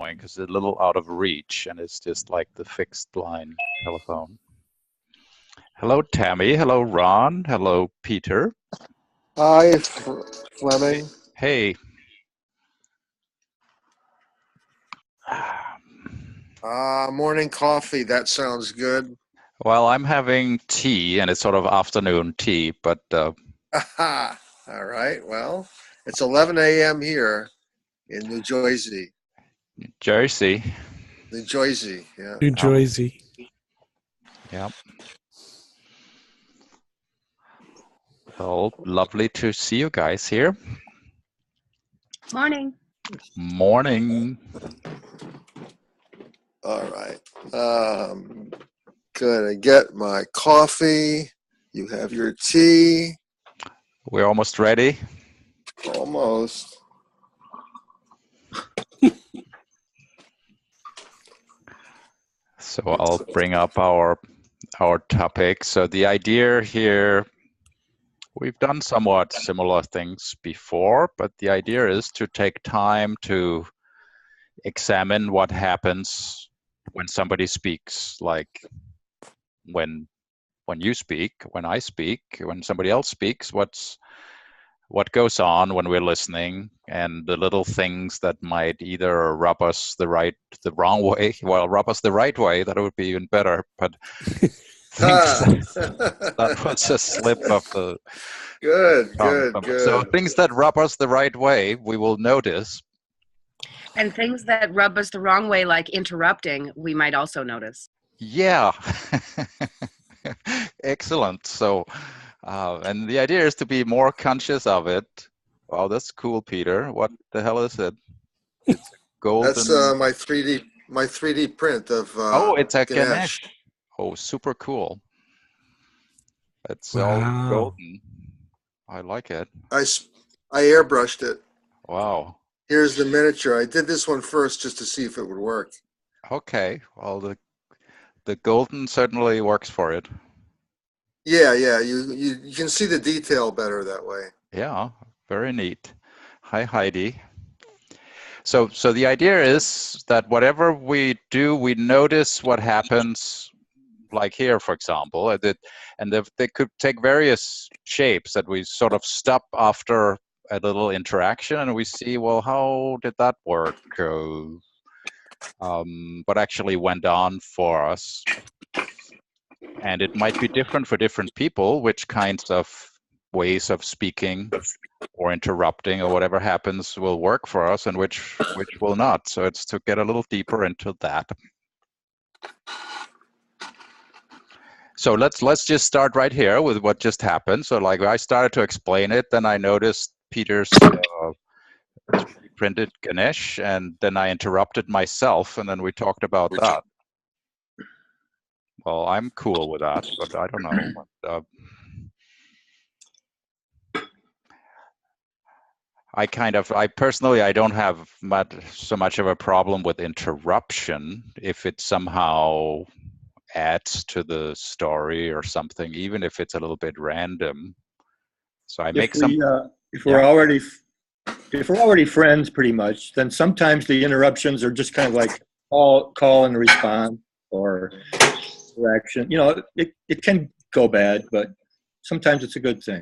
because it's a little out of reach and it's just like the fixed line telephone. Hello, Tammy. Hello, Ron. Hello, Peter. Hi, Fleming. Hey. Morning coffee. That sounds good. Well, I'm having tea, and it's sort of afternoon tea, but Aha. All right. Well, it's 11 a.m. here in New Jersey. Jersey. New Jersey. Yeah. New Jersey. Yeah. Well, lovely to see you guys here. Morning. Morning. All right. Gonna get my coffee. You have your tea. We're almost ready. Almost. So I'll bring up our topic. So the idea here, we've done somewhat similar things before, but the idea is to take time to examine what happens when somebody speaks, like when you speak, when I speak, when somebody else speaks, what goes on when we're listening, and the little things that might either rub us the wrong way. Well, rub us the right way, that would be even better, but things that was a slip of the Good, tongue. good. So things that rub us the right way, we will notice. And things that rub us the wrong way, like interrupting, we might also notice. Yeah. Excellent. So, and the idea is to be more conscious of it. Wow, that's cool, Peter. What the hell is it? It's a golden. That's my 3D print of oh, it's a Ganesh. Ganesh. Oh, super cool. It's Wow. all golden. I like it. I airbrushed it. Wow. Here's the miniature. I did this one first just to see if it would work. Okay. Well, the golden certainly works for it. Yeah. You can see the detail better that way. Yeah, very neat. Hi, Heidi. So the idea is that whatever we do, we notice what happens, like here, for example, and they could take various shapes that we sort of stop after a little interaction and we see, well, how did that work? What actually went on for us? And it might be different for different people, which kinds of ways of speaking or interrupting or whatever happens will work for us and which will not. So it's to get a little deeper into that. So let's just start right here with what just happened. So like I started to explain it, then I noticed Peter's printed Ganesh, and then I interrupted myself, and then we talked about that. Well, I'm cool with that, but I don't know. I personally, I don't have so much of a problem with interruption if it somehow adds to the story or something, even if it's a little bit random. So I make some. If we're already friends, pretty much, then sometimes the interruptions are just kind of like call and respond or interaction. You know, it can go bad, but sometimes it's a good thing.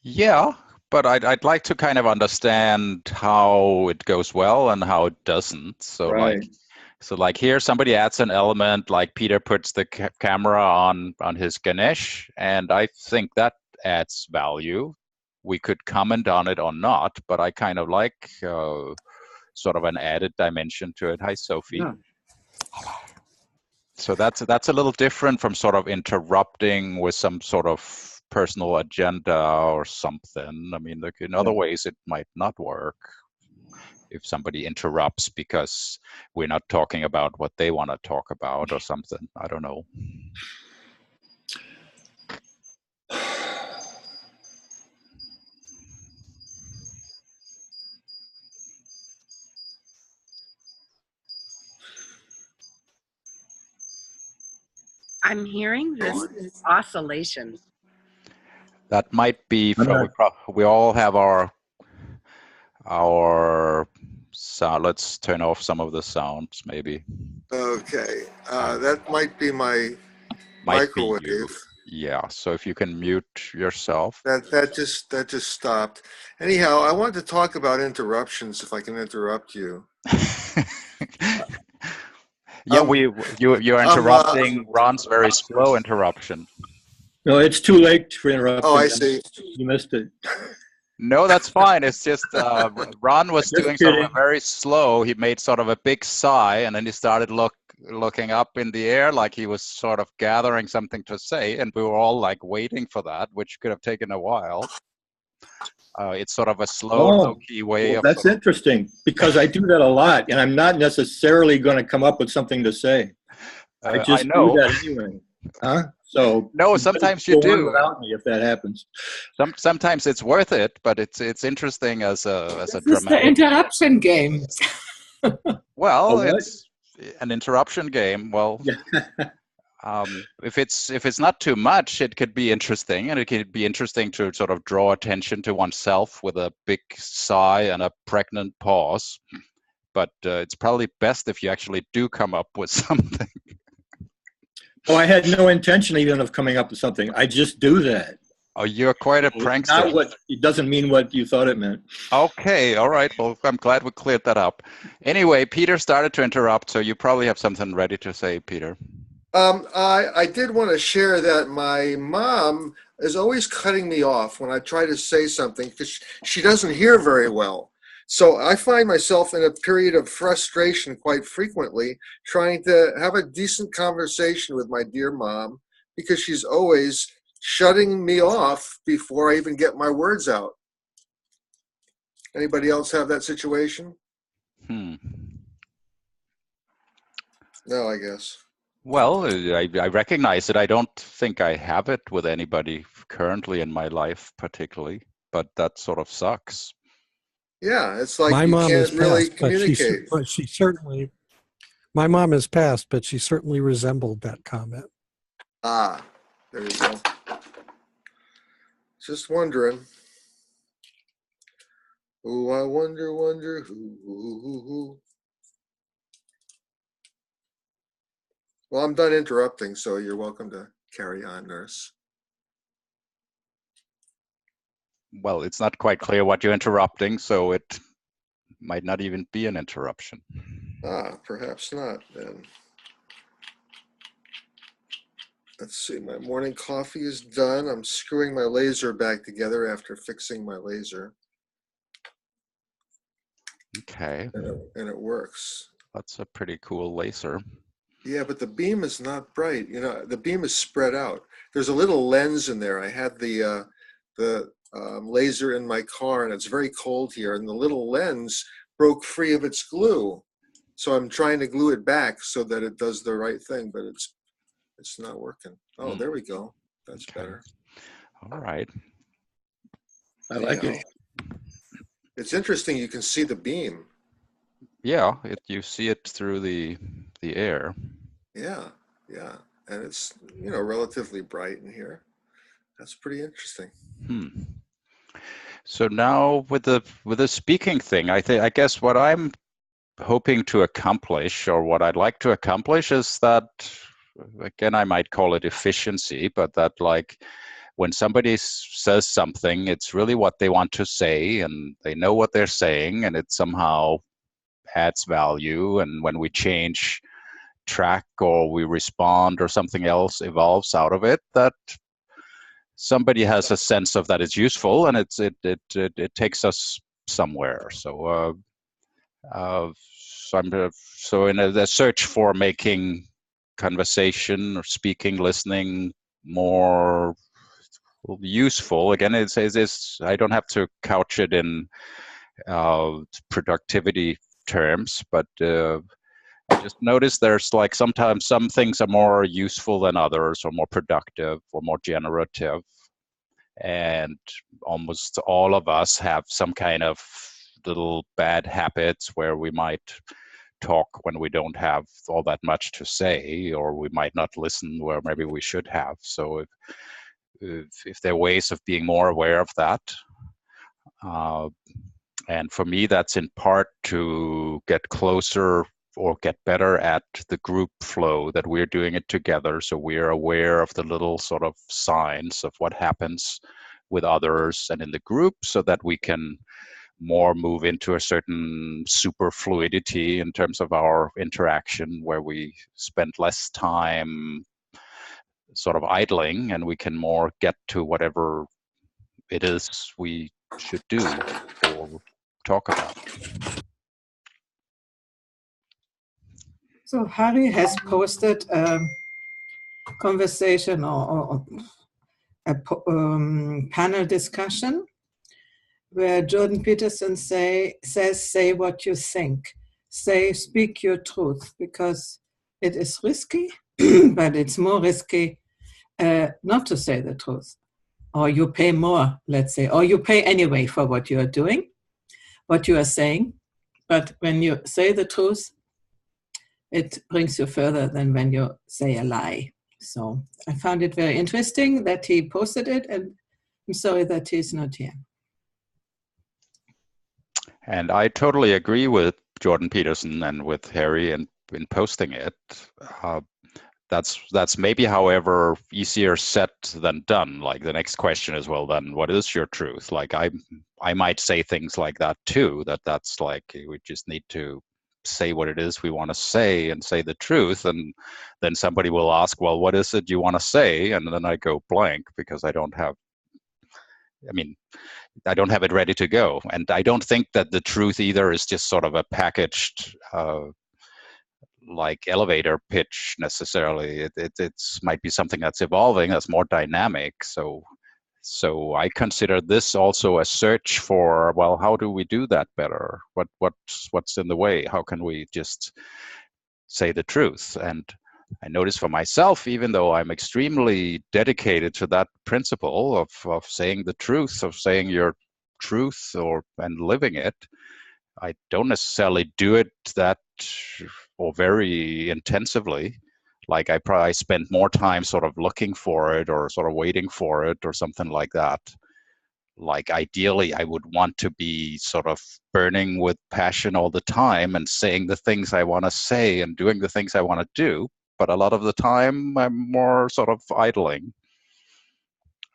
Yeah, but I'd like to kind of understand how it goes well and how it doesn't. So Right. like here, somebody adds an element, like Peter puts the camera on his Ganesh, and I think that adds value. We could comment on it or not, but I kind of like sort of an added dimension to it. Hi, Sophie. Yeah. So that's a little different from sort of interrupting with some sort of personal agenda or something. I mean, like in other ways, it might not work if somebody interrupts because we're not talking about what they want to talk about or something. I don't know. I'm hearing this oscillation. That might be from, we all have our sound. Let's turn off some of the sounds, maybe. Okay, that might be my Might be you. microwave. Yeah. So if you can mute yourself. That just stopped. Anyhow, I wanted to talk about interruptions, if I can interrupt you. Yeah, Um, you're interrupting Ron's very slow interruption. No, it's too late for interrupting. Oh, I see. You missed it. No, that's fine. It's just Ron was Just doing sort of kidding. a very slow. He made sort of a big sigh, and then he started looking up in the air like he was sort of gathering something to say, and we were all like waiting for that, which could have taken a while. It's sort of a slow, Oh, low-key way Well, of. that's interesting because I do that a lot, and I'm not necessarily going to come up with something to say. I just know. do that anyway. Huh? So No, sometimes you go on do. without me if that happens. Sometimes it's worth it, but it's interesting as a This is the dramatic. interruption game. Well, A what? it's an interruption game. Well, Yeah. if it's not too much, it could be interesting, and it could be interesting to sort of draw attention to oneself with a big sigh and a pregnant pause. But it's probably best if you actually do come up with something. Oh, I had no intention even of coming up with something. I just do that. Oh, you're quite a It's prankster. not what it doesn't mean what you thought it meant. Okay, all right. Well, I'm glad we cleared that up. Anyway, Peter started to interrupt, so you probably have something ready to say, Peter. I did want to share that my mom is always cutting me off when I try to say something because she doesn't hear very well. So I find myself in a period of frustration quite frequently trying to have a decent conversation with my dear mom because she's always shutting me off before I even get my words out. Anybody else have that situation? No, I guess. Well, I recognize it. I don't think I have it with anybody currently in my life particularly, but that sort of sucks. Yeah, it's like My you mom can't has really passed, communicate. but she certainly, my mom has passed, but she certainly resembled that comment. Ah, there you go. Just wondering. Oh, I wonder who. Well, I'm done interrupting, so you're welcome to carry on, nurse. Well, it's not quite clear what you're interrupting, so it might not even be an interruption. Ah, perhaps not then. Let's see, my morning coffee is done. I'm screwing my laser back together after fixing my laser. Okay. And it works. That's a pretty cool laser. Yeah, but the beam is not bright. You know, the beam is spread out. There's a little lens in there. I had the laser in my car, and it's very cold here, and the little lens broke free of its glue. So I'm trying to glue it back so that it does the right thing, but it's not working. Oh, there we go. That's better. All right. I like it. It's interesting. You can see the beam. Yeah, you see it through the air. Yeah, and it's relatively bright in here. That's pretty interesting. So now with the speaking thing, I guess what I'm hoping to accomplish, or what I'd like to accomplish, is that, again, I might call it efficiency, but that, like, when somebody says something, it's really what they want to say, and they know what they're saying, and it somehow adds value. And when we change track or we respond or something else evolves out of it, that somebody has a sense of that it's useful, and it takes us somewhere. So so in the search for making conversation or speaking, listening more useful, again, it's I don't have to couch it in productivity terms, but I just noticed there's, like, sometimes some things are more useful than others, or more productive, or more generative. And almost all of us have some kind of little bad habits where we might talk when we don't have all that much to say, or we might not listen where maybe we should have. So if there are ways of being more aware of that, And for me, that's in part to get closer or get better at the group flow, that we're doing it together. So we're aware of the little sort of signs of what happens with others and in the group, so that we can more move into a certain super fluidity in terms of our interaction, where we spend less time sort of idling and we can more get to whatever it is we should do or talk about. So Harry has posted a conversation or a panel discussion where Jordan Peterson says, say what you think. Speak your truth, because it is risky, but it's more risky not to say the truth. Or you pay more, let's say, or you pay anyway for what you are doing, what you are saying. But when you say the truth, it brings you further than when you say a lie. So I found it very interesting that he posted it, and I'm sorry that he's not here. And I totally agree with Jordan Peterson and with Harry in posting it. That's maybe, however, easier said than done. Like, the next question is, well, then what is your truth? Like, I might say things like that too, that's like, we just need to say what it is we want to say and say the truth. And then somebody will ask, well, what is it you want to say? And then I go blank, because I don't have it ready to go. And I don't think that the truth either is just sort of a packaged like elevator pitch necessarily. It's might be something that's evolving, that's more dynamic. So I consider this also a search for, well, how do we do that better? What's in the way? How can we just say the truth? And I notice for myself, even though I'm extremely dedicated to that principle of saying the truth, of saying your truth and living it, I don't necessarily do it that or very intensively. Like, I probably spend more time sort of looking for it or sort of waiting for it or something like that. Like, ideally, I would want to be sort of burning with passion all the time and saying the things I want to say and doing the things I want to do. But a lot of the time, I'm more sort of idling.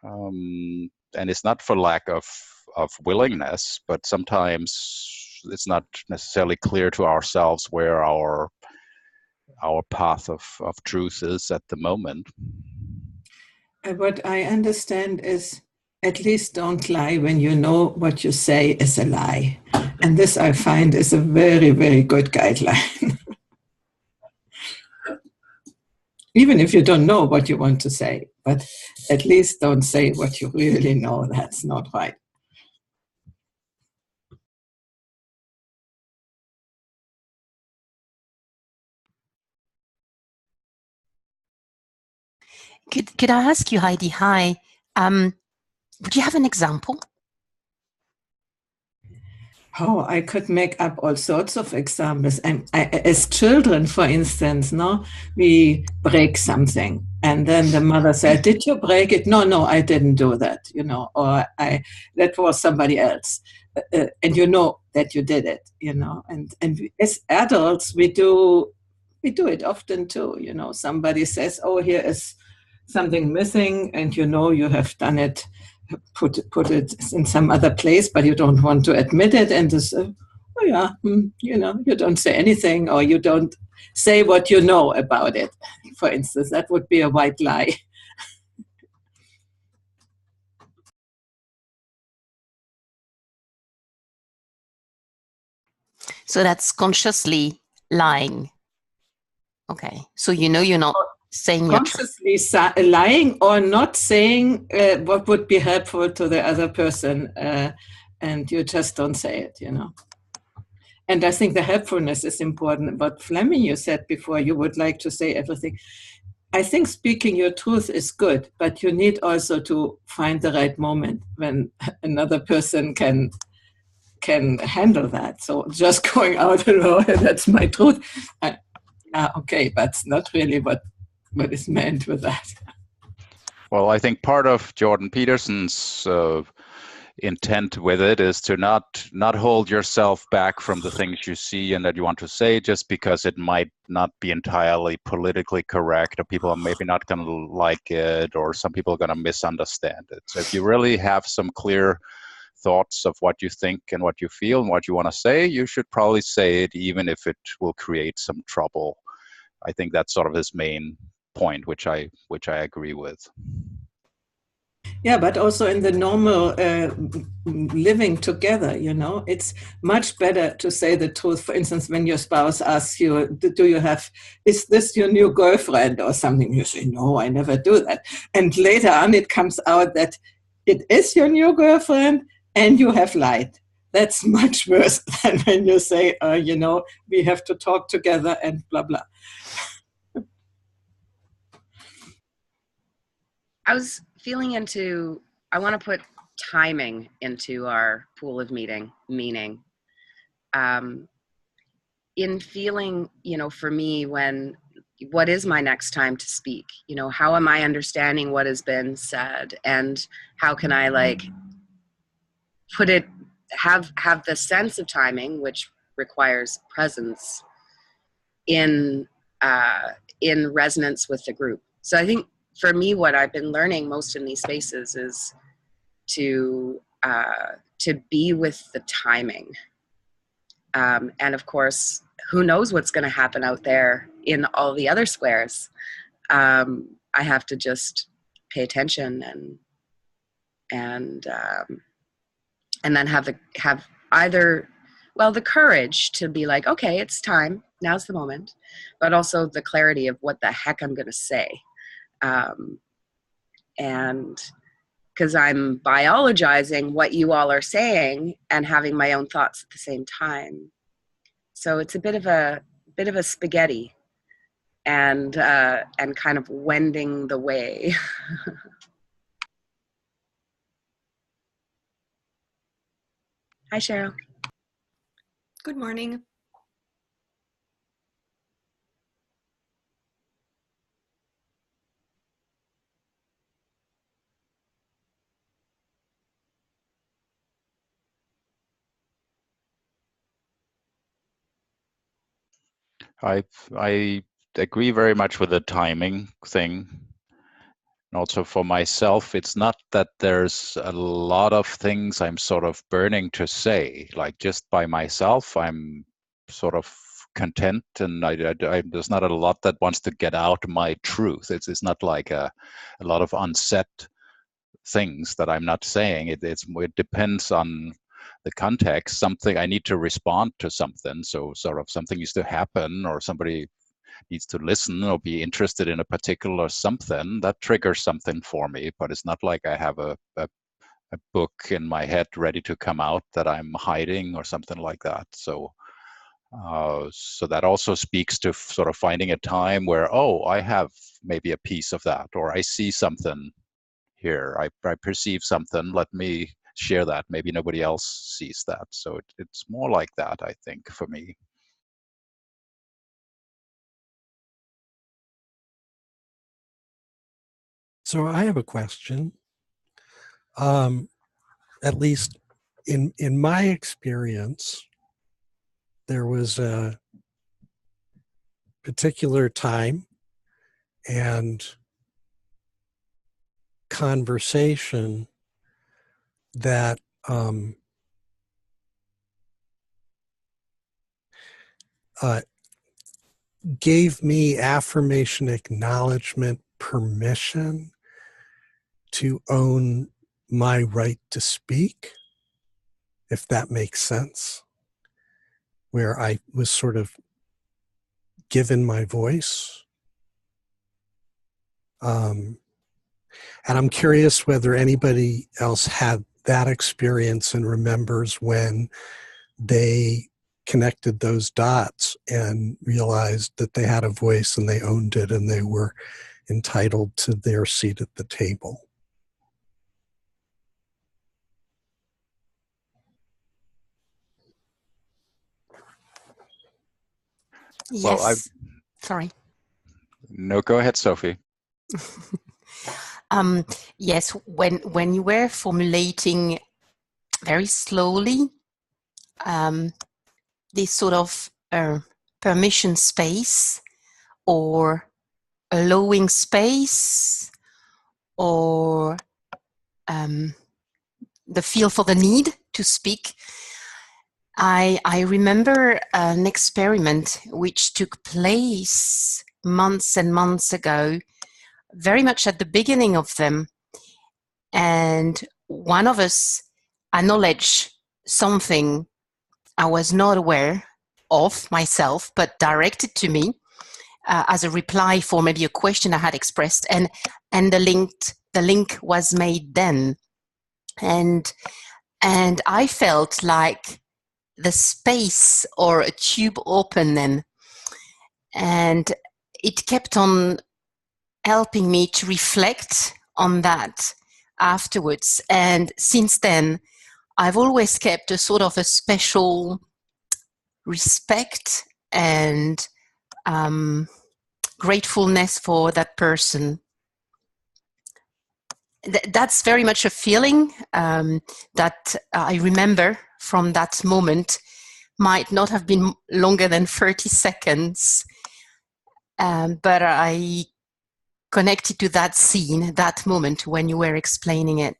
And it's not for lack of willingness, but sometimes it's not necessarily clear to ourselves where our path of truth is at the moment. What I understand is, at least don't lie when you know what you say is a lie. And this, I find, is a very, very good guideline. Even if you don't know what you want to say, but at least don't say what you really know. That's not right. Could I ask you, Heidi? Hi. Would you have an example? Oh, I could make up all sorts of examples. And as children, for instance, we break something. And then the mother said, did you break it? No, I didn't do that, or that was somebody else. And you know that you did it, and as adults, we do it often too, somebody says, oh, here is something missing, and you have done it, put it in some other place, but you don't want to admit it, and this, you don't say anything, or you don't say what you know about it. For instance, that would be a white lie. So that's consciously lying. Okay, so you're not saying consciously lying or not saying what would be helpful to the other person, and you just don't say it, And I think the helpfulness is important. But Fleming, you said before, you would like to say everything. I think speaking your truth is good, but you need also to find the right moment when another person can handle that. So just going out alone, that's my truth. Okay, but it's not really what is meant with that. Well, I think part of Jordan Peterson's intent with it is to not hold yourself back from the things you see and that you want to say just because it might not be entirely politically correct, or people are maybe not going to like it, or some people are going to misunderstand it. So if you really have some clear thoughts of what you think and what you feel and what you want to say, you should probably say it, even if it will create some trouble. I think that's sort of his main point, which I agree with. Yeah, but also in the normal living together, you know, it's much better to say the truth. For instance, when your spouse asks you, is this your new girlfriend or something? You say, no, I never do that. And later on, it comes out that it is your new girlfriend and you have lied. That's much worse than when you say, you know, we have to talk together and blah, blah. I was feeling into, I want to put timing into our pool of meaning. In feeling, you know, for me, what is my next time to speak? You know, how am I understanding what has been said, and how can I like put it, have the sense of timing, which requires presence in resonance with the group. So I think for me, what I've been learning most in these spaces is to be with the timing. And of course, who knows what's going to happen out there in all the other squares. I have to just pay attention and then have either, well, the courage to be like, okay, it's time, now's the moment, but also the clarity of what the heck I'm going to say. And because I'm biologizing what you all are saying and having my own thoughts at the same time. So it's a bit of a spaghetti and kind of wending the way. Hi, Cheryl. Good morning. I agree very much with the timing thing. And also for myself, it's not that there's a lot of things I'm sort of burning to say. Like just by myself, I'm sort of content, and there's not a lot that wants to get out my truth. It's not like a lot of unsaid things that I'm not saying. It depends on the context. Something I need to respond to something, so sort of something needs to happen, or somebody needs to listen or be interested in a particular something that triggers something for me. But it's not like I have a book in my head ready to come out that I'm hiding or something like that. So so that also speaks to sort of finding a time where, oh, I have maybe a piece of that, or I see something here, I perceive something, let me share that. Maybe nobody else sees that. So it's more like that, I think, for me. So I have a question. At least in my experience, there was a particular time and conversation that gave me affirmation, acknowledgement, permission to own my right to speak, if that makes sense, where I was sort of given my voice. And I'm curious whether anybody else had that experience and remembers when they connected those dots and realized that they had a voice and they owned it and they were entitled to their seat at the table. Yes. Well, Sorry. No, go ahead, Sophie. Yes, when you were formulating very slowly, this sort of permission space, or allowing space, or the feel for the need to speak. I remember an experiment which took place months and months ago, very much at the beginning of them. And one of us acknowledged something I was not aware of myself, but directed to me as a reply for maybe a question I had expressed, and the link was made then, and I felt like the space or a tube open then, and it kept on helping me to reflect on that afterwards. And since then, I've always kept a sort of a special respect and gratefulness for that person. That's very much a feeling that I remember from that moment. Might not have been longer than 30 seconds, but I connected to that scene, that moment when you were explaining it.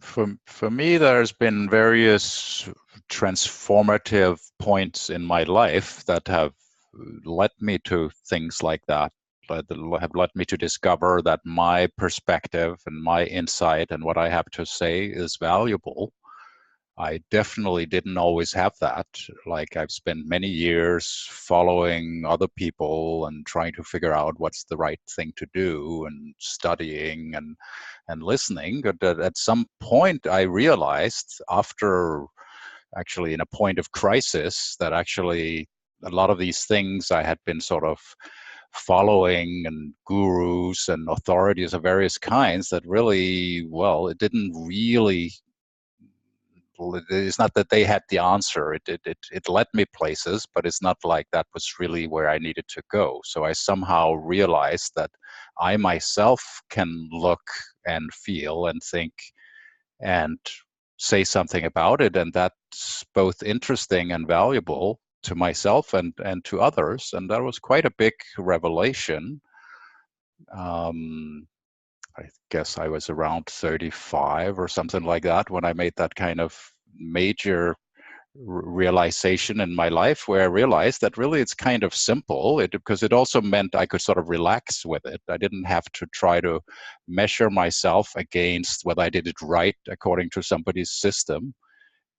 For me, there's been various transformative points in my life that have led me to things like that, have led me to discover that my perspective and my insight and what I have to say is valuable. I definitely didn't always have that. Like, I've spent many years following other people and trying to figure out what's the right thing to do, and studying and listening. But at some point I realized, after actually in a point of crisis, that actually a lot of these things I had been sort of following, and gurus and authorities of various kinds, that really, well, it didn't really, it's not that they had the answer. It led me places, but it's not like that was really where I needed to go. So I somehow realized that I myself can look and feel and think and say something about it, and that's both interesting and valuable to myself and to others. And that was quite a big revelation. I guess I was around 35 or something like that when I made that kind of major realization in my life, where I realized that really it's kind of simple, because it also meant I could sort of relax with it. I didn't have to try to measure myself against whether I did it right according to somebody's system.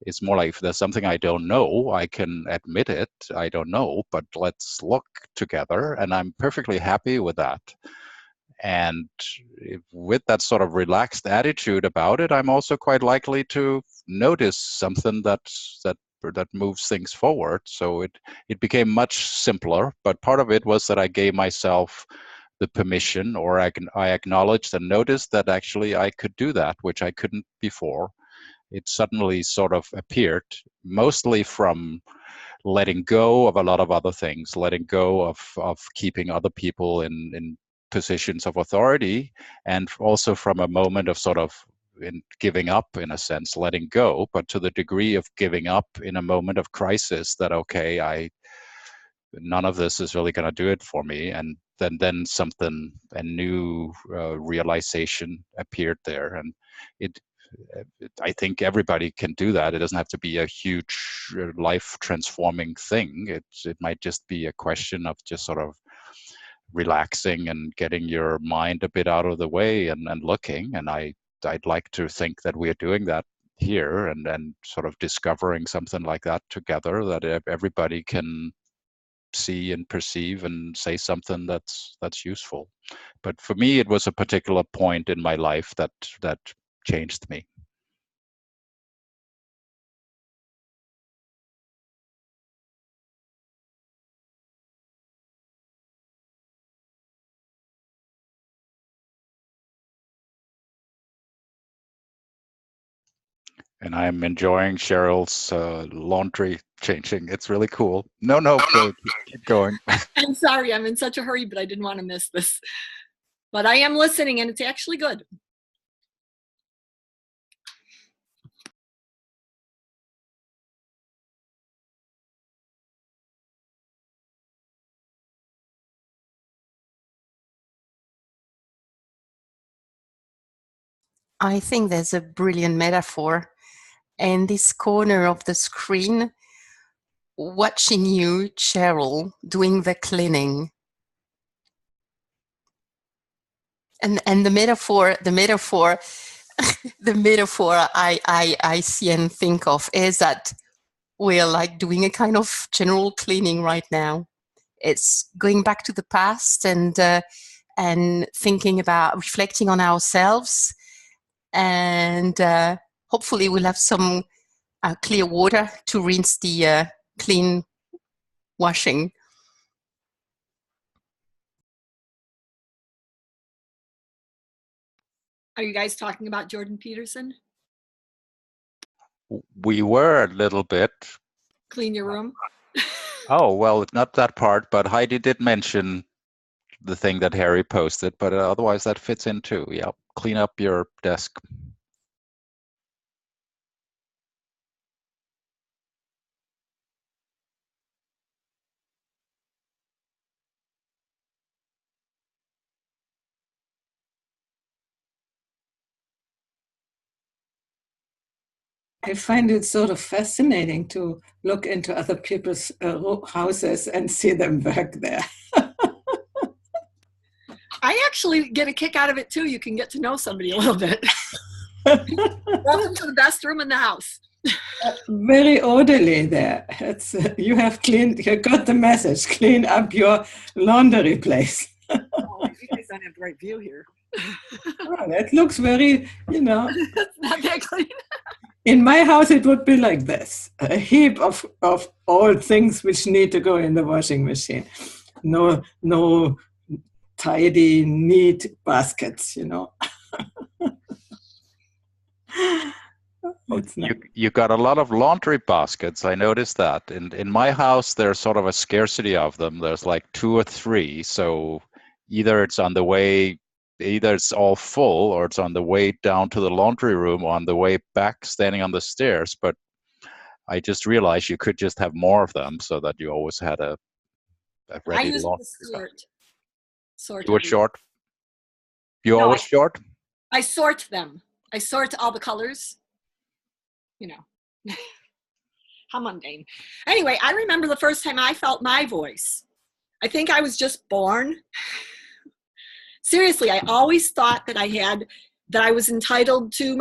It's more like, if there's something I don't know, I can admit it. I don't know, but let's look together, and I'm perfectly happy with that. And with that sort of relaxed attitude about it, I'm also quite likely to notice something that moves things forward. So it became much simpler. But part of it was that I gave myself the permission, or I acknowledged and noticed that actually I could do that, which I couldn't before. It suddenly sort of appeared, mostly from letting go of a lot of other things, letting go of keeping other people in positions of authority, and also from a moment of sort of giving up, in a sense, letting go, but to the degree of giving up in a moment of crisis, that okay, none of this is really going to do it for me. And then something, a new realization appeared there. And I think everybody can do that. It doesn't have to be a huge life transforming thing. It might just be a question of just sort of relaxing and getting your mind a bit out of the way and looking. And I'd like to think that we're doing that here, and sort of discovering something like that together, that everybody can see and perceive and say something that's useful. But for me, it was a particular point in my life that changed me. And I'm enjoying Cheryl's laundry changing. It's really cool. No, keep going. I'm sorry, I'm in such a hurry, but I didn't want to miss this. But I am listening, and it's actually good. I think there's a brilliant metaphor. In this corner of the screen, watching you, Cheryl, doing the cleaning. And the metaphor the metaphor I see and think of is that we're like doing a kind of general cleaning right now. It's going back to the past and thinking about reflecting on ourselves, and hopefully we'll have some clear water to rinse the clean washing. Are you guys talking about Jordan Peterson? We were a little bit. Clean your room? Oh, well, not that part, but Heidi did mention the thing that Harry posted, but otherwise that fits in too. Yeah, clean up your desk. I find it sort of fascinating to look into other people's houses and see them work there. I actually get a kick out of it too. You can get to know somebody a little bit. Welcome to the best room in the house. Very orderly there. It's you got the message. Clean up your laundry place. Oh, you guys don't have the right view here. Oh, that looks very, It's not that clean. In my house, it would be like this: a heap of old things which need to go in the washing machine. No tidy, neat baskets. You got a lot of laundry baskets. I noticed that. In my house, there's sort of a scarcity of them. There's like 2 or 3. So either it's all full, or it's on the way down to the laundry room, or on the way back standing on the stairs. But I just realized you could just have more of them so that you always had a ready laundry. Sort. You were short? You always short? I sort them. I sort all the colors. How mundane. Anyway, I remember the first time I felt my voice. I think I was just born. Seriously, I always thought that I was entitled to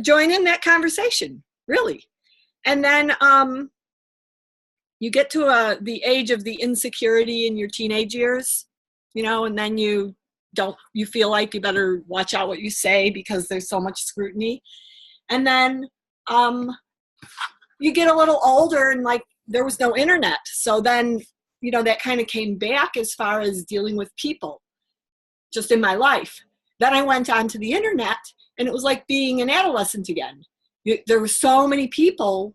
join in that conversation, really. And then you get to the age of the insecurity in your teenage years, and then you feel like you better watch out what you say because there's so much scrutiny. And then you get a little older, and like there was no internet. So then, that kind of came back as far as dealing with people just in my life. Then I went onto the internet, and it was like being an adolescent again. There were so many people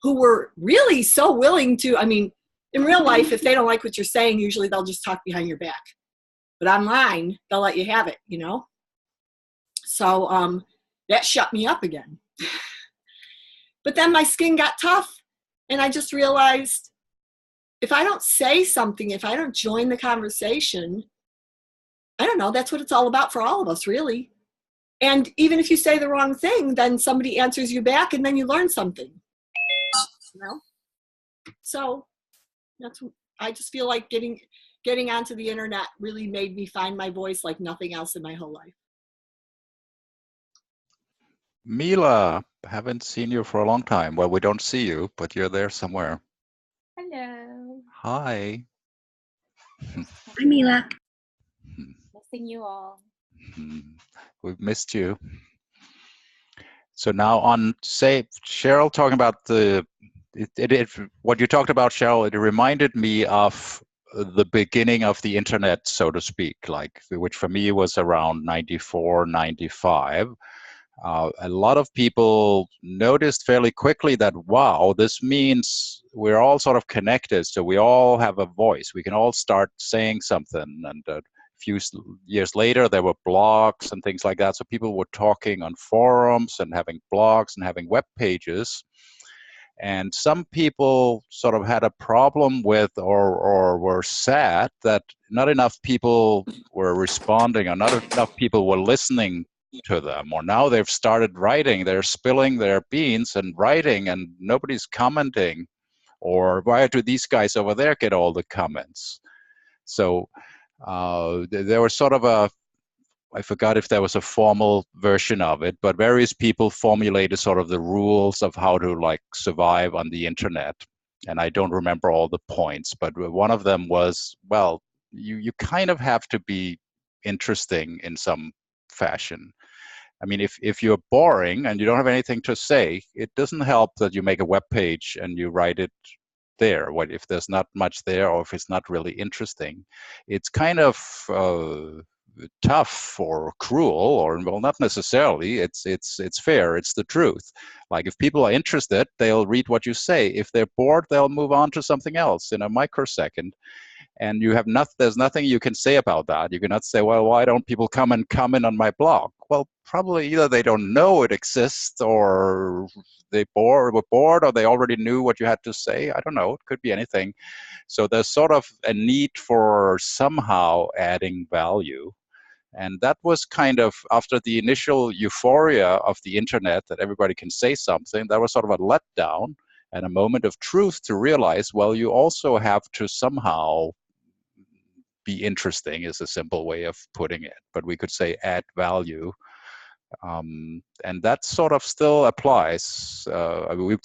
who were really so willing to, in real life, if they don't like what you're saying, usually they'll just talk behind your back. But online, they'll let you have it, So that shut me up again. But then my skin got tough, and I just realized if I don't say something, if I don't join the conversation, I don't know, that's what it's all about for all of us, really. And even if you say the wrong thing, then somebody answers you back, and then you learn something. So I just feel like getting onto the internet really made me find my voice like nothing else in my whole life. Mila, haven't seen you for a long time. Well, we don't see you, but you're there somewhere. Hello. Hi. Hi, Mila. Missing you all. We've missed you. So now Cheryl talking about what you talked about, Cheryl, it reminded me of the beginning of the internet, so to speak, which for me was around 94, 95. A lot of people noticed fairly quickly that, wow, this means we're all sort of connected. So we all have a voice. We can all start saying something. And a few years later, there were blogs and things like that. So people were talking on forums and having blogs and having web pages. And some people sort of had a problem with or were sad that not enough people were responding or not enough people were listening to them. Or now they've started writing, they're spilling their beans and writing and nobody's commenting. Or why do these guys over there get all the comments? So there was sort of I forgot if there was a formal version of it, but various people formulated sort of the rules of how to like survive on the internet. And I don't remember all the points, but one of them was, well, you kind of have to be interesting in some fashion. I mean, if you're boring and you don't have anything to say, it doesn't help that you make a web page and you write it there. What if there's not much there, or if it's not really interesting? It's kind of tough or cruel, or well, not necessarily. It's fair. It's the truth. Like if people are interested, they'll read what you say. If they're bored, they'll move on to something else in a microsecond. And you have there's nothing you can say about that. You cannot say, well, why don't people come and comment on my blog? Well, probably either they don't know it exists, or they were bored, or they already knew what you had to say. I don't know. It could be anything. So there's sort of a need for somehow adding value. And that was kind of, after the initial euphoria of the internet that everybody can say something, that was sort of a letdown and a moment of truth to realize, well, you also have to somehow be interesting, is a simple way of putting it. But we could say add value. And that sort of still applies.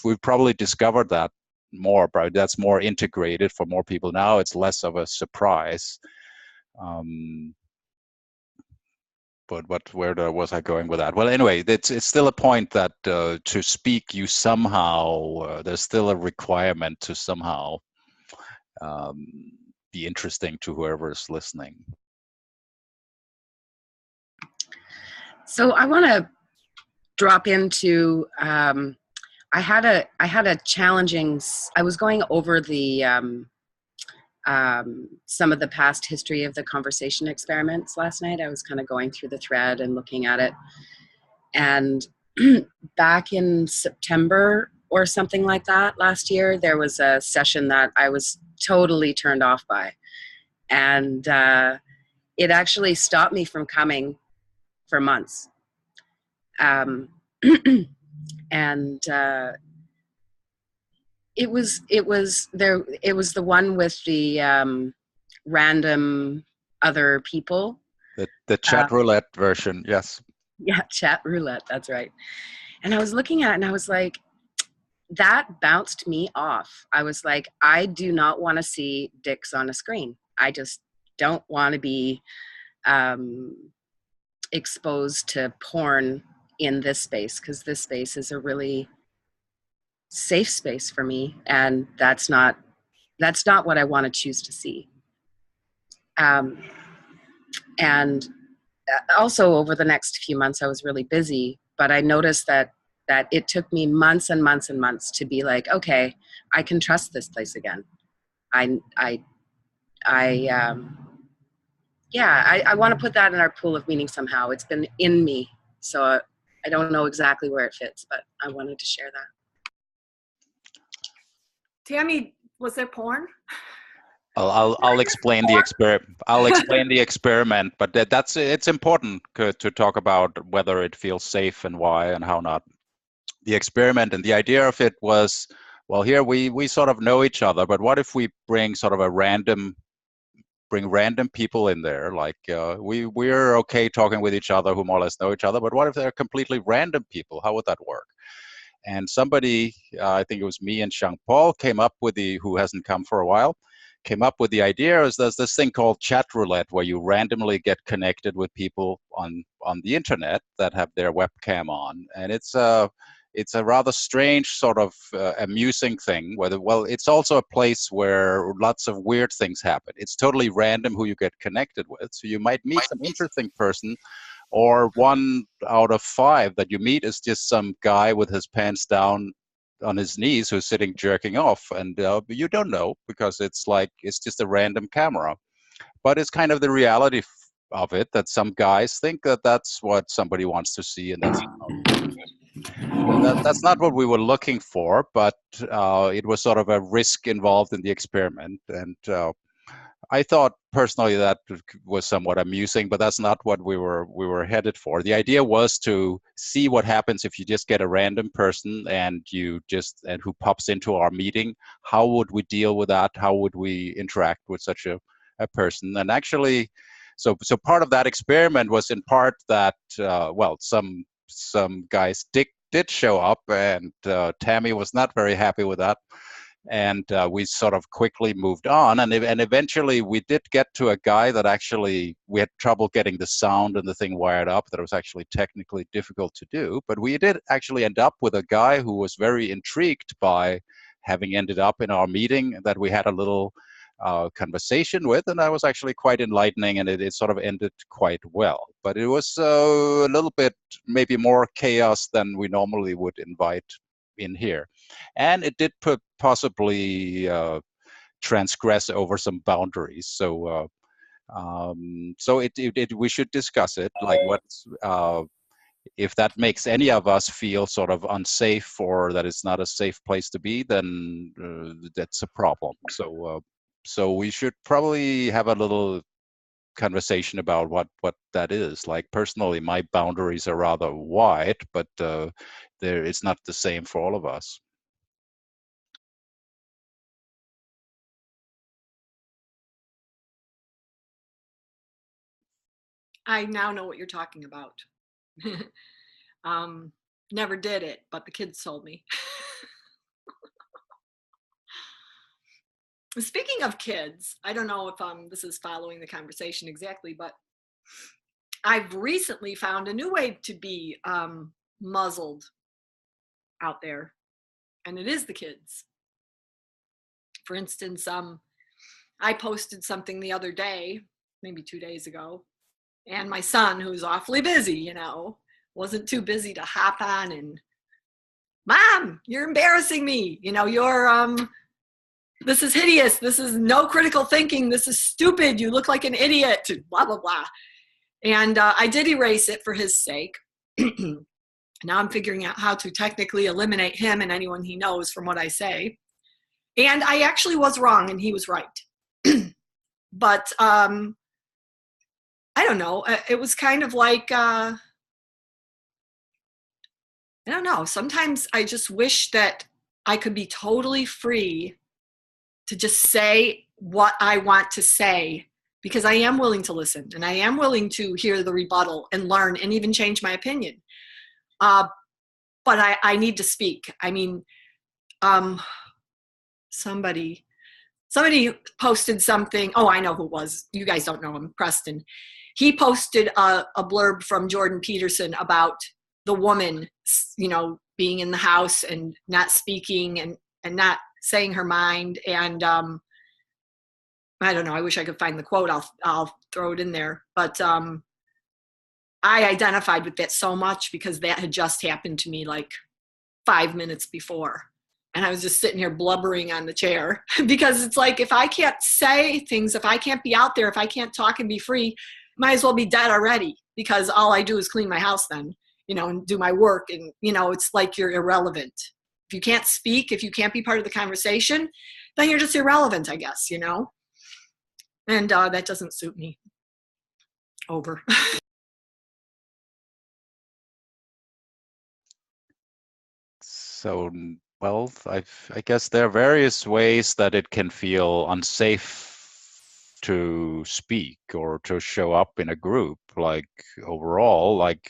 We've probably discovered that more, but that's more integrated for more people now. It's less of a surprise. But where was I going with that? Well, anyway, it's still a point that to speak, you somehow, there's still a requirement to somehow be interesting to whoever's listening. So I want to drop into, I had a challenging, I was going over the, some of the past history of the conversation experiments last night. I was kind of going through the thread and looking at it. And back in September or something like that last year, there was a session that I was totally turned off by. And it actually stopped me from coming for months. And it was the one with the random other people. The chat roulette version, yes. Yeah, chat roulette, that's right. And I was looking at it and I was like, that bounced me off. I was like, I do not want to see dicks on a screen. I just don't want to be exposed to porn in this space, because this space is a really safe space for me, and that's not what I want to choose to see. And also over the next few months I was really busy, but I noticed that it took me months and months and months to be like, okay, I can trust this place again. I want to put that in our pool of meaning somehow. It's been in me, so I don't know exactly where it fits, but I wanted to share that. Tammy, was there porn? I'll explain the experiment. I'll explain the experiment, but it's important to talk about whether it feels safe and why and how not. The experiment and the idea of it was, well, here we sort of know each other, but what if we bring sort of random people in there? Like we're okay talking with each other who more or less know each other, but what if they're completely random people? How would that work? And somebody, I think it was me and Jean-Paul, came up with who hasn't come for a while, came up with the idea is there's this thing called chat roulette where you randomly get connected with people on the internet that have their webcam on. And it's a rather strange sort of amusing thing. Well, it's also a place where lots of weird things happen. It's totally random who you get connected with. So you might meet some interesting person, Or 1 out of 5 that you meet is just some guy with his pants down on his knees who's sitting jerking off, and you don't know because it's just a random camera. But it's kind of the reality of it, that some guys think that that's what somebody wants to see, and that's not what we were looking for, but it was sort of a risk involved in the experiment. And I thought personally that was somewhat amusing, but that's not what we were headed for. The idea was to see what happens if you just get a random person and who pops into our meeting. How would we deal with that? How would we interact with such a person? And actually, so part of that experiment was in part that some guys did show up, and Tammy was not very happy with that. And we sort of quickly moved on, and eventually we did get to a guy that actually we had trouble getting the sound and the thing wired up, that it was actually technically difficult to do. But we did actually end up with a guy who was very intrigued by having ended up in our meeting, that we had a little conversation with, and that was actually quite enlightening, and it sort of ended quite well. But it was a little bit maybe more chaos than we normally would invite in here, and it did possibly transgress over some boundaries. So we should discuss it, like if that makes any of us feel sort of unsafe, or that it's not a safe place to be, then that's a problem. So we should probably have a little conversation about what that is. Like, personally, my boundaries are rather wide, but it's not the same for all of us. I now know what you're talking about. Never did it, but the kids told me. Speaking of kids, I don't know if this is following the conversation exactly, but I've recently found a new way to be muzzled out there, and it is the kids. For instance, I posted something the other day, maybe 2 days ago, and my son, who's awfully busy, wasn't too busy to hop on and, "Mom, you're embarrassing me. You're this is hideous. This is no critical thinking. This is stupid. You look like an idiot," blah, blah, blah. And I did erase it for his sake. Now I'm figuring out how to technically eliminate him and anyone he knows from what I say. And I actually was wrong and he was right. But I don't know. It was kind of like, I don't know. Sometimes I just wish that I could be totally free to just say what I want to say, because I am willing to listen and I am willing to hear the rebuttal and learn and even change my opinion. But I need to speak. I mean, somebody posted something. Oh, I know who it was. You guys don't know him, Preston. He posted a blurb from Jordan Peterson about the woman, being in the house and not speaking and not saying her mind. And I don't know, I wish I could find the quote. I'll throw it in there. But I identified with that so much because that had just happened to me like 5 minutes before. And I was just sitting here blubbering on the chair because it's like, if I can't say things, if I can't be out there, if I can't talk and be free, might as well be dead already, because all I do is clean my house then, and do my work. And, it's like you're irrelevant. If you can't speak, if you can't be part of the conversation, then you're just irrelevant, I guess, And that doesn't suit me. Over. So, well, I guess there are various ways that it can feel unsafe to speak or to show up in a group. Like, overall, like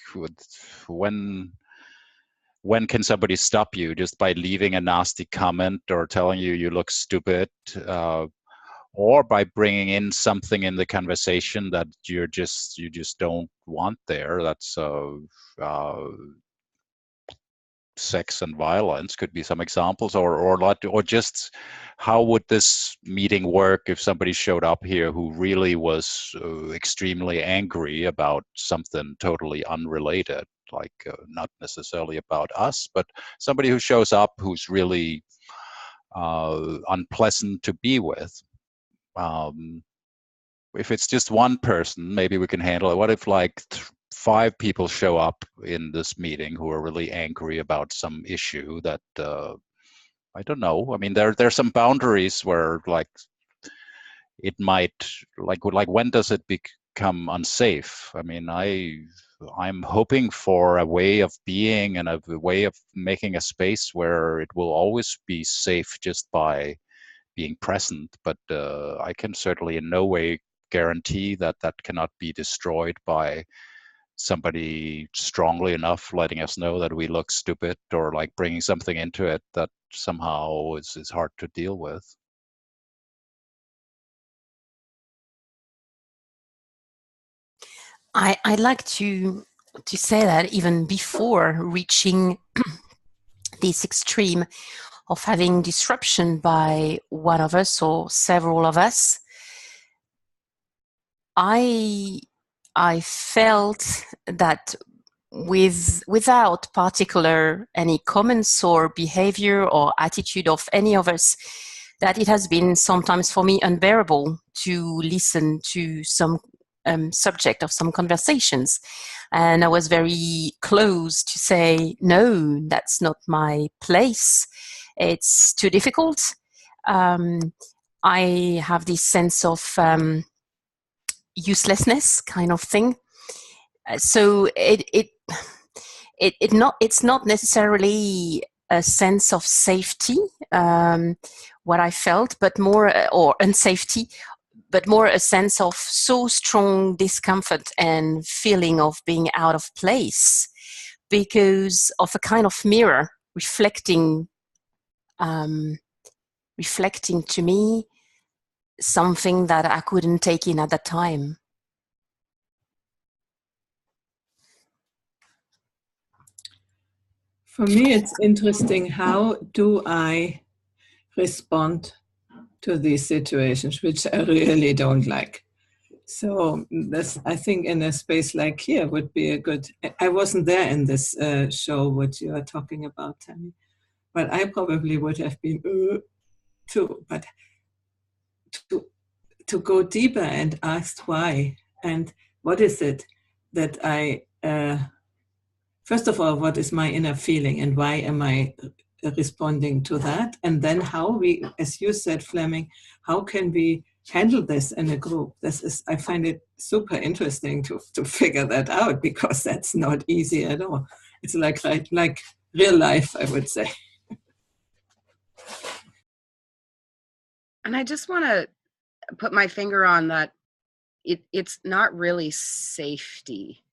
when can somebody stop you just by leaving a nasty comment or telling you look stupid, or by bringing in something in the conversation that you just don't want there? That's sex and violence could be some examples, or just how would this meeting work if somebody showed up here who really was extremely angry about something totally unrelated, like not necessarily about us, but somebody who shows up who's really unpleasant to be with. If it's just one person, maybe we can handle it. What if like 5 people show up in this meeting who are really angry about some issue that I don't know. I mean, there's some boundaries where like it might like when does it become unsafe? I mean, I'm hoping for a way of being and a way of making a space where it will always be safe just by being present, but I can certainly in no way guarantee that that cannot be destroyed by somebody strongly enough letting us know that we look stupid, or like bringing something into it that somehow is hard to deal with. I'd like to say that even before reaching this extreme of having disruption by one of us or several of us, I felt that without particular any comments or behavior or attitude of any of us, that it has been sometimes for me unbearable to listen to some subject of some conversations. And I was very close to say, no, that's not my place. It's too difficult. I have this sense of uselessness kind of thing. So it's not necessarily a sense of safety, what I felt, but more, or unsafety, but more a sense of so strong discomfort and feeling of being out of place because of a kind of mirror reflecting to me something that I couldn't take in at that time. For me, it's interesting, how do I respond to these situations, which I really don't like. So this, I think, in a space like here would be a good, I wasn't there in this show, what you are talking about, Tammy, but I probably would have been too, but to go deeper and ask why, and what is it that I, first of all, what is my inner feeling and why am I responding to that? And then how we, as you said, Fleming, how can we handle this in a group? This is, I find it super interesting to figure that out, because that's not easy at all. It's like real life, I would say. And I just want to put my finger on that. It's not really safety.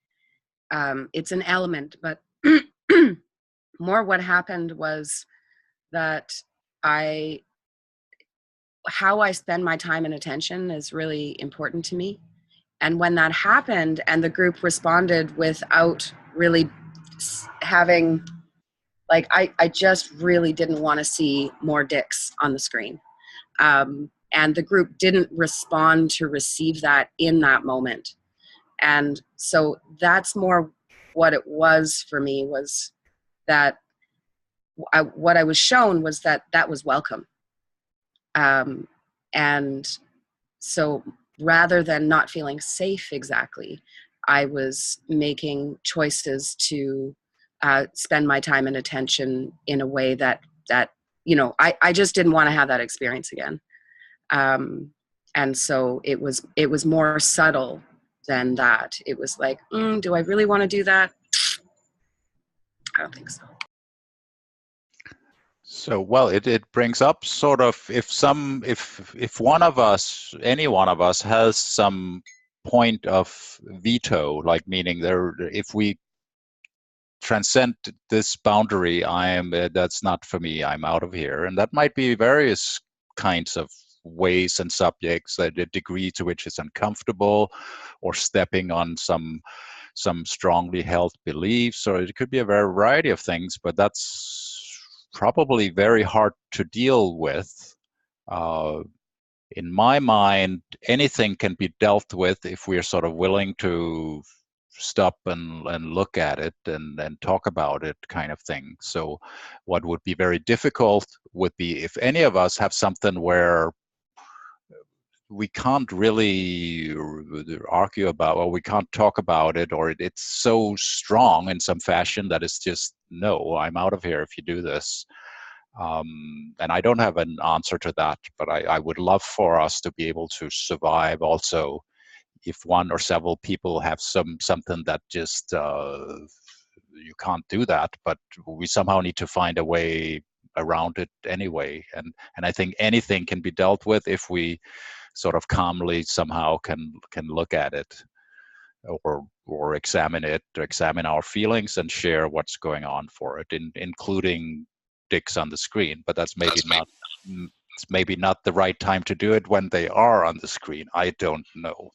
It's an element, but more what happened was that how I spend my time and attention is really important to me. And when that happened and the group responded without really having, like, I just really didn't want to see more dicks on the screen. And the group didn't respond to receive that in that moment. And so that's more what it was for me, was that what I was shown was that was welcome. And so rather than not feeling safe exactly, I was making choices to spend my time and attention in a way that you know, I just didn't want to have that experience again. And so it was more subtle than that. It was like, do I really want to do that? I don't think so. So, well, it brings up sort of, if one of us, any one of us, has some point of veto, like meaning if we transcend this boundary, that's not for me, I'm out of here. And that might be various kinds of ways and subjects, that the degree to which it's uncomfortable, or stepping on some some strongly held beliefs, or it could be a variety of things, but that's probably very hard to deal with. In my mind, anything can be dealt with if we're sort of willing to stop and look at it and talk about it, kind of thing. So what would be very difficult would be if any of us have something where we can't really argue about, or we can't talk about it, or it's so strong in some fashion that it's just, no, I'm out of here if you do this. And I don't have an answer to that, but I would love for us to be able to survive also if one or several people have something that just you can't do that, but we somehow need to find a way around it anyway. And I think anything can be dealt with if we sort of calmly somehow can look at it, or examine it, or examine our feelings and share what's going on for it, including dicks on the screen. But that's maybe not the right time to do it when they are on the screen. I don't know.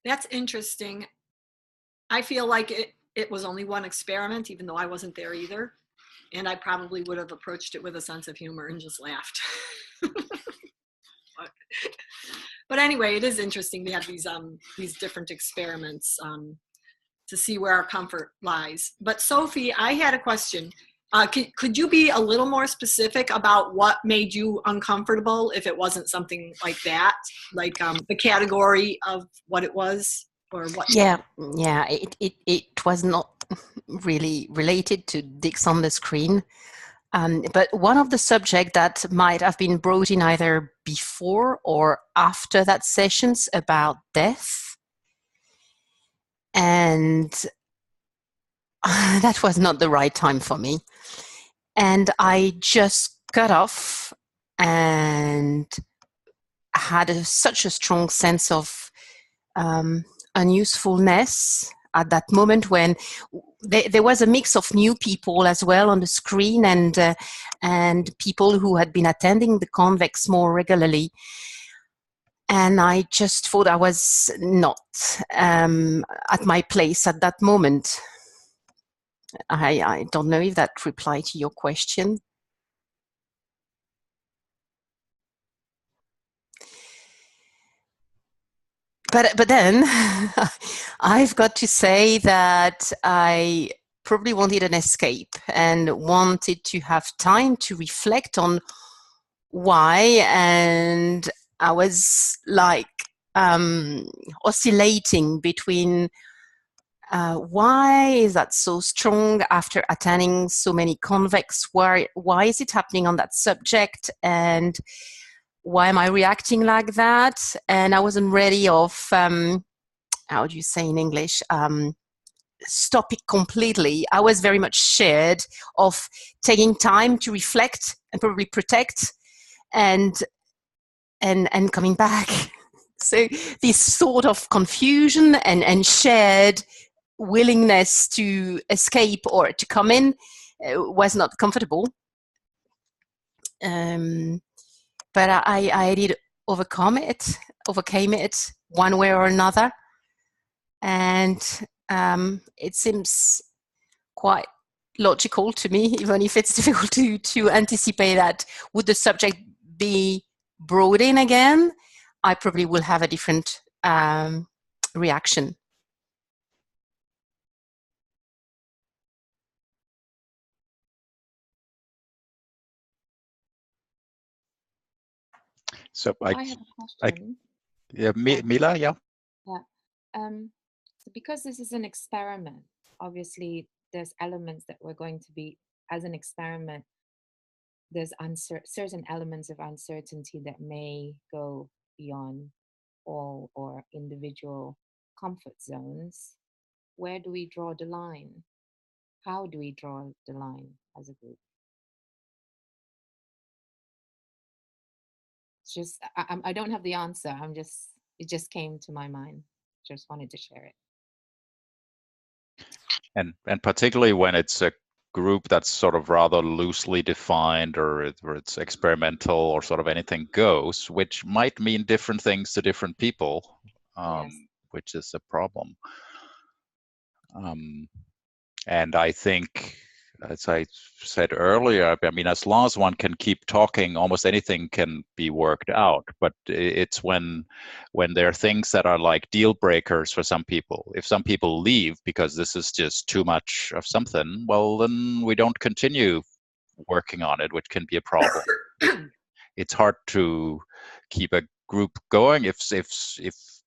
That's interesting. I feel like it was only one experiment, even though I wasn't there either. And I probably would have approached it with a sense of humor and just laughed. But anyway, it is interesting to have these different experiments to see where our comfort lies. But Sophie, I had a question. Could you be a little more specific about what made you uncomfortable if it wasn't something like that, like the category of what it was, or what? Yeah, it was not really related to dicks on the screen. But one of the subjects that might have been brought in either before or after that sessions about death. And that was not the right time for me. And I just cut off and had such a strong sense of unusefulness at that moment, when there was a mix of new people as well on the screen, and people who had been attending the Convex more regularly. And I just thought I was not at my place at that moment. I don't know if that replied to your question. But then I've got to say that I probably wanted an escape and wanted to have time to reflect on why, and I was like oscillating between why is that so strong after attending so many Convex? Why is it happening on that subject? And why am I reacting like that? And I wasn't ready of, how do you say in English? Stop it completely. I was very much scared of taking time to reflect and probably protect and coming back. So this sort of confusion and shared willingness to escape or to come in was not comfortable. But I did overcame it one way or another. And it seems quite logical to me, even if it's difficult to anticipate that. Would the subject be brought in again? I probably will have a different reaction. So I have a question. Yeah, Mila, yeah. Yeah. So because this is an experiment, obviously there's elements that we're going to be, as an experiment, there's certain elements of uncertainty that may go beyond all or individual comfort zones. Where do we draw the line? How do we draw the line as a group? It's just, I don't have the answer. It just came to my mind. Just wanted to share it. And particularly when it's a group that's sort of rather loosely defined, or it's experimental, or sort of anything goes, which might mean different things to different people. Yes. which is a problem. And I think, as I said earlier, I mean, as long as one can keep talking, almost anything can be worked out. But it's when there are things that are like deal breakers for some people. If some people leave because this is just too much of something, well, then we don't continue working on it, which can be a problem. It's hard to keep a group going if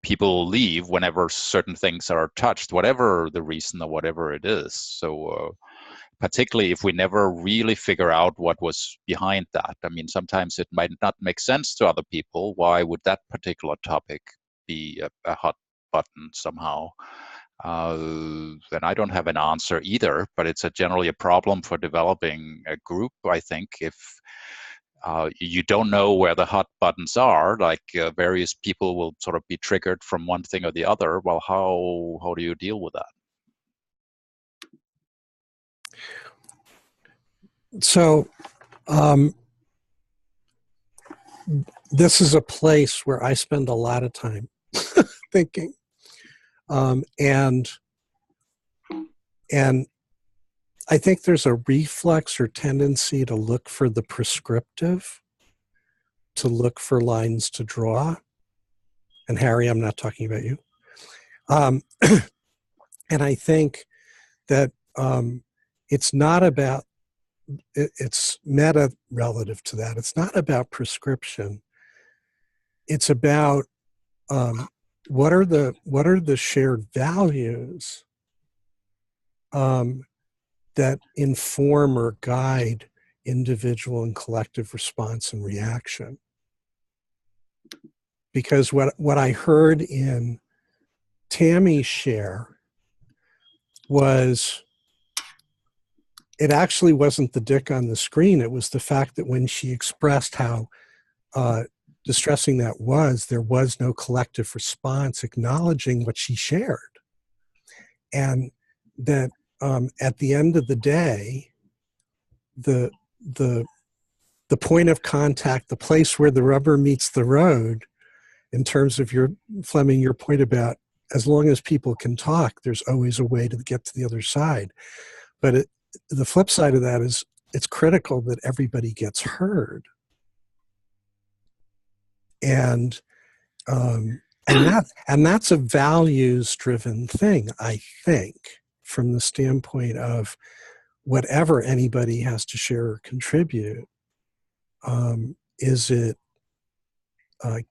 people leave whenever certain things are touched, whatever the reason or whatever it is. So particularly if we never really figure out what was behind that. I mean, sometimes it might not make sense to other people. Why would that particular topic be a hot button somehow? Then I don't have an answer either, but it's generally a problem for developing a group, I think, if you don't know where the hot buttons are, like various people will sort of be triggered from one thing or the other. Well, how do you deal with that? So this is a place where I spend a lot of time thinking. And I think there's a reflex or tendency to look for the prescriptive, to look for lines to draw. And Harry, I'm not talking about you. And I think that it's not about, it's meta relative to that. It's not about prescription. It's about what are the shared values that inform or guide individual and collective response and reaction. Because what I heard in Tammy's share was, it actually wasn't the dick on the screen. It was the fact that when she expressed how distressing that was, there was no collective response acknowledging what she shared. And that at the end of the day, the point of contact, the place where the rubber meets the road, in terms of Fleming, your point about as long as people can talk, there's always a way to get to the other side. But the flip side of that is it's critical that everybody gets heard. And that's a values-driven thing, I think, from the standpoint of whatever anybody has to share or contribute. Is it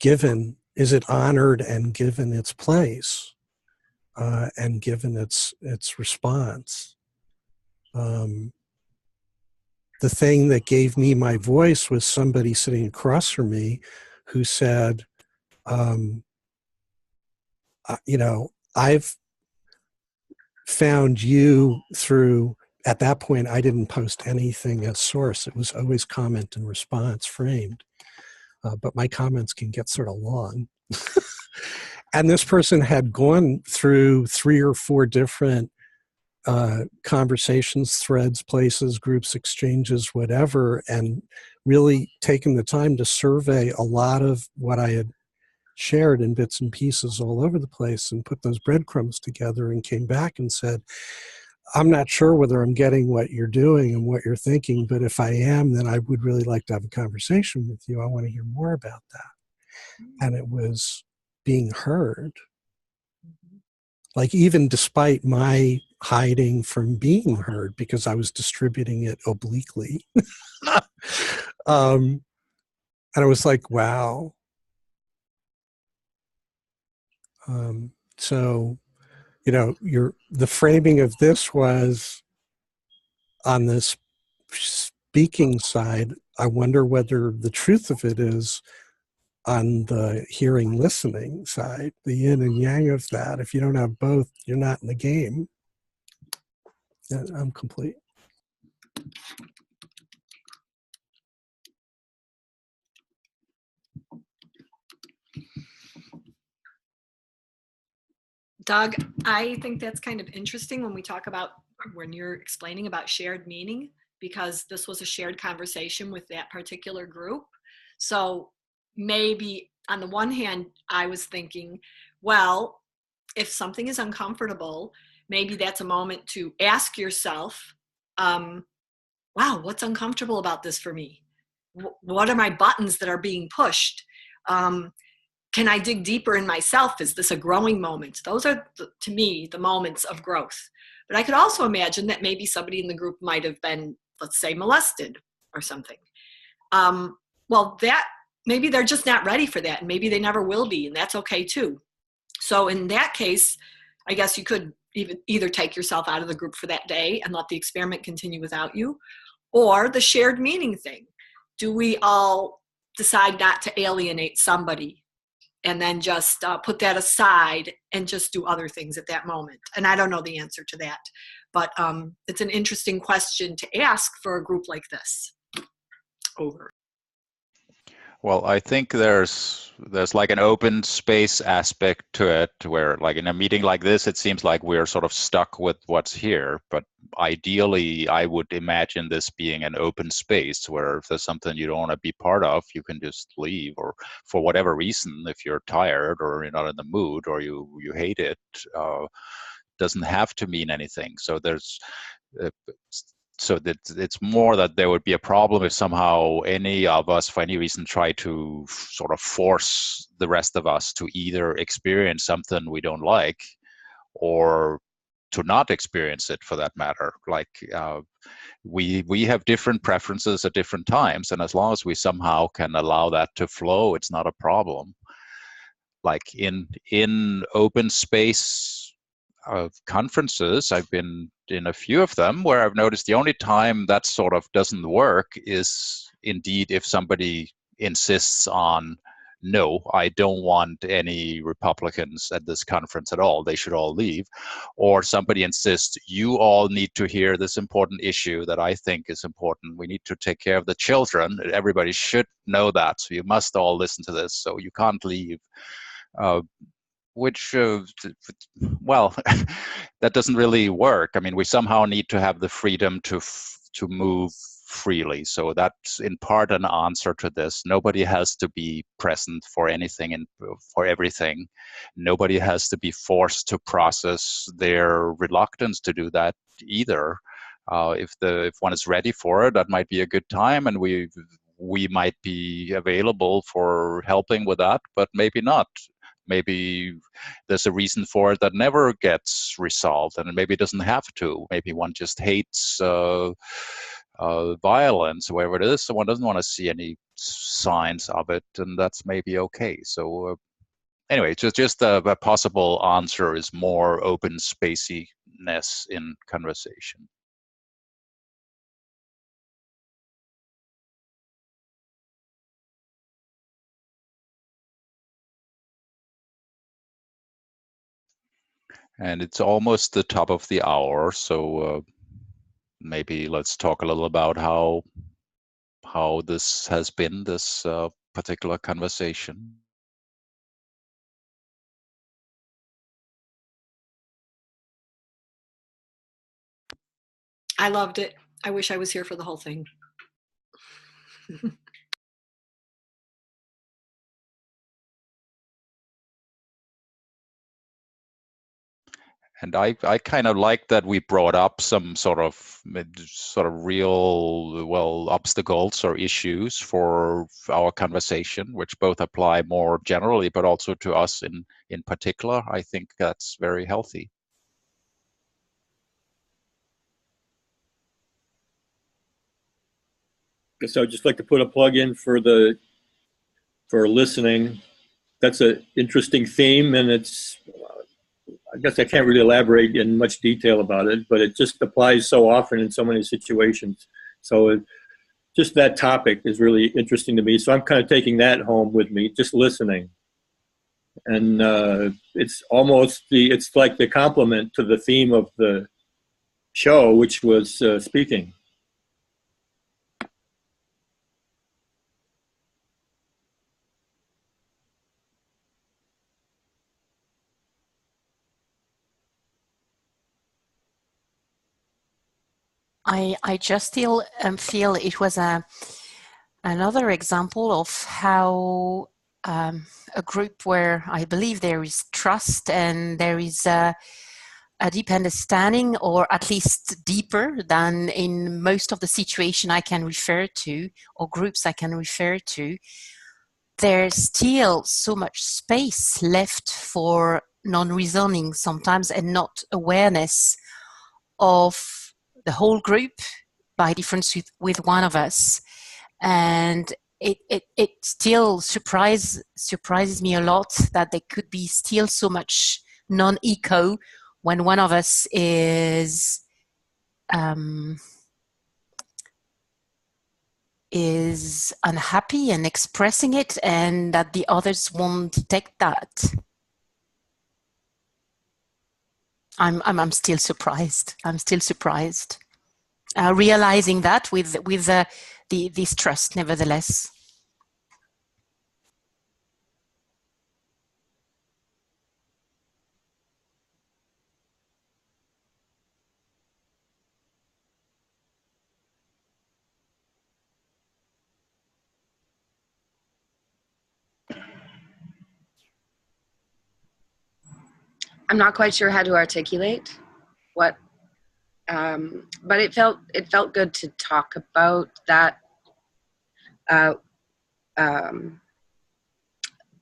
given? Is it honored and given its place, and given its response? The thing that gave me my voice was somebody sitting across from me who said, I've found you through, at that point, I didn't post anything as source. It was always comment and response framed. But my comments can get sort of long. And this person had gone through 3 or 4 different conversations, threads, places, groups, exchanges, whatever, and really taken the time to survey a lot of what I had shared in bits and pieces all over the place and put those breadcrumbs together and came back and said, I'm not sure whether I'm getting what you're doing and what you're thinking, but if I am, then I would really like to have a conversation with you. I want to hear more about that. And it was being heard. Like, even despite my hiding from being heard because I was distributing it obliquely. And I was like, wow. So, the framing of this was on this speaking side. I wonder whether the truth of it is on the hearing listening side, the yin and yang of that. If you don't have both, you're not in the game. I'm complete. Doug, I think that's kind of interesting when you're explaining about shared meaning, because this was a shared conversation with that particular group. So maybe on the one hand, I was thinking, well, if something is uncomfortable, maybe that's a moment to ask yourself, wow, what's uncomfortable about this for me? What are my buttons that are being pushed? Can I dig deeper in myself? Is this a growing moment? Those are, to me, the moments of growth. But I could also imagine that maybe somebody in the group might have been, let's say, molested or something. Well, that maybe they're just not ready for that, and maybe they never will be, and that's okay too. So in that case, I guess you could either take yourself out of the group for that day and let the experiment continue without you, or the shared meaning thing. Do we all decide not to alienate somebody and then just put that aside and just do other things at that moment? And I don't know the answer to that, but it's an interesting question to ask for a group like this. Over. Well, I think there's like an open space aspect to it, where like in a meeting like this, it seems like we're sort of stuck with what's here. But ideally, I would imagine this being an open space where if there's something you don't want to be part of, you can just leave, or for whatever reason, if you're tired or you're not in the mood or you hate it, doesn't have to mean anything. So there's so that it's more that there would be a problem if somehow any of us, for any reason, try to sort of force the rest of us to either experience something we don't like or to not experience it, for that matter. Like we have different preferences at different times, and as long as we somehow can allow that to flow, it's not a problem. Like in open space conferences, I've been in a few of them where I've noticed the only time that sort of doesn't work is indeed if somebody insists on, no, I don't want any Republicans at this conference at all, they should all leave. Or somebody insists, you all need to hear this important issue that I think is important. We need to take care of the children. Everybody should know that. So you must all listen to this. So you can't leave. Which, well, that doesn't really work. I mean, we somehow need to have the freedom to move freely. So that's in part an answer to this. Nobody has to be present for anything and for everything. Nobody has to be forced to process their reluctance to do that either. If one is ready for it, that might be a good time, and we might be available for helping with that, but maybe not. Maybe there's a reason for it that never gets resolved, and maybe it doesn't have to. Maybe one just hates violence, whatever it is, so one doesn't want to see any signs of it, and that's maybe okay. So anyway, just a possible answer is more open spaciness in conversation. And it's almost the top of the hour, so maybe let's talk a little about how this has been, this particular conversation. I loved it. I wish I was here for the whole thing. And I kind of like that we brought up some sort of real, well, obstacles or issues for our conversation, which both apply more generally, but also to us in particular. I think that's very healthy. Guess I'd just like to put a plug in for listening. That's an interesting theme, and it's, I guess I can't really elaborate in much detail about it, but it just applies so often in so many situations. So just that topic is really interesting to me. So I'm kind of taking that home with me, just listening. And it's like the complement to the theme of the show, which was speaking. I just still feel it was another example of how a group where I believe there is trust and there is a deep understanding, or at least deeper than in most of the situation I can refer to, or groups I can refer to. There's still so much space left for non-reasoning sometimes, and not awareness of the whole group by difference with one of us. And it still surprises me a lot that there could be still so much non-echo when one of us is unhappy and expressing it, and that the others won't detect that. I'm still surprised. I'm still surprised. Realizing that with this trust, nevertheless. I'm not quite sure how to articulate what, but it felt good to talk about that,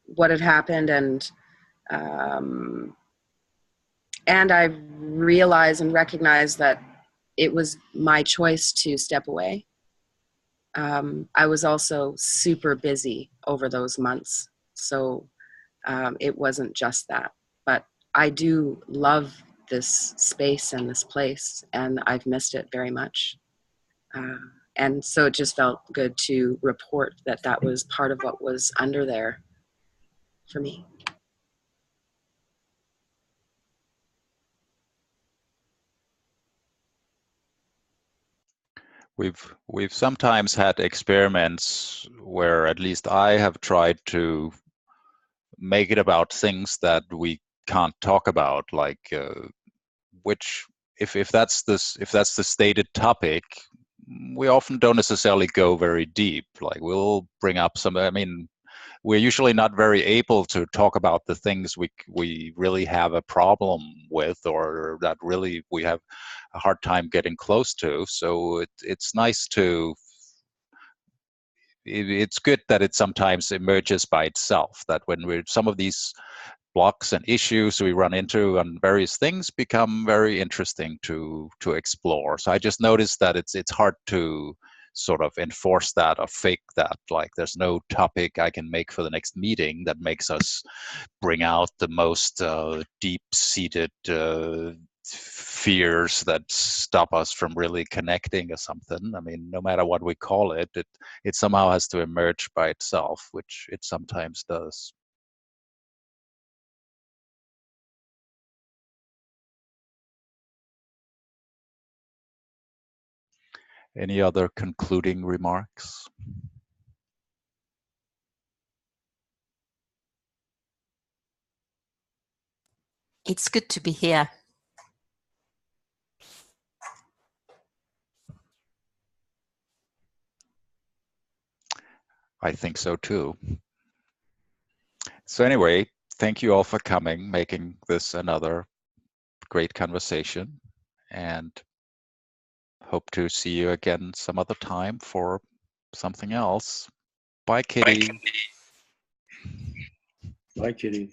what had happened, and I realized and recognized that it was my choice to step away. I was also super busy over those months, so it wasn't just that. But I do love this space and this place, and I've missed it very much. And so it just felt good to report that that was part of what was under there for me. We've sometimes had experiments where at least I have tried to make it about things that we can't talk about, like which if that's the stated topic, we often don't necessarily go very deep. Like we'll bring up some. I mean, we're usually not very able to talk about the things we really have a problem with, or that really we have a hard time getting close to. So it's nice to. It's good that it sometimes emerges by itself. That when we're some of these blocks and issues we run into on various things become very interesting to explore. So I just noticed that it's hard to sort of enforce that or fake that. Like there's no topic I can make for the next meeting that makes us bring out the most deep-seated fears that stop us from really connecting or something. I mean, no matter what we call it, it somehow has to emerge by itself, which it sometimes does. Any other concluding remarks? It's good to be here. I think so too. So anyway, thank you all for coming, making this another great conversation, and hope to see you again some other time for something else. Bye, Kitty. Bye, Kitty.